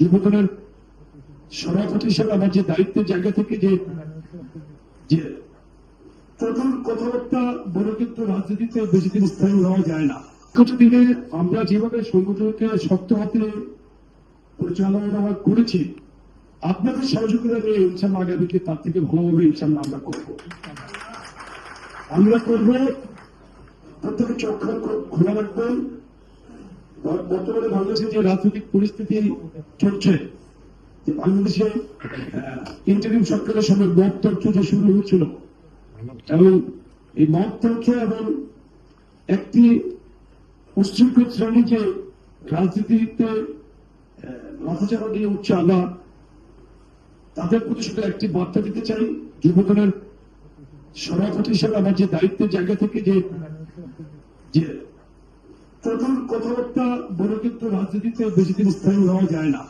যুবদলের সভাপতি হিসেবে আমার যে দায়িত্বের জায়গা থেকে যে প্রথম কথাবার্তা বলে কিন্তু রাজনীতিতে বেশি দিন স্থায়ী হওয়া যায় না। কিছু দিনে আমরা যেভাবে সংগঠনকে শক্ত হাতে পরিচালনা করেছি, আপনাদের সহযোগিতা নিয়ে ইনশাল্লাহ আগামীতে তার থেকে ভালোভাবে ইনশাল্লাহ আমরা করবো। প্রত্যেকে চোখ খোলা রাখবেন। বর্তমানে বাংলাদেশে যে রাজনৈতিক পরিস্থিতি চলছে, বাংলাদেশে ইন্টারিম সরকারের সময় মততন্ত্র যে শুরু হয়েছিল, এবং এই মততন্ত্র এবং একটি উচ্ছৃঙ্খল শ্রেণী যে রাজনীতিতে মাথাচাড়া দিয়ে উঠছে, আমরা তাদের প্রতি শুধু একটি বার্তা দিতে চাই। যুবদলের সভাপতি হিসেবে আমার যে দায়িত্বের জায়গা থেকে যে প্রথম কথাবার্তা বলে কিন্তু রাজনীতিতে বেশি দিন স্থায়ী হওয়া যায় না।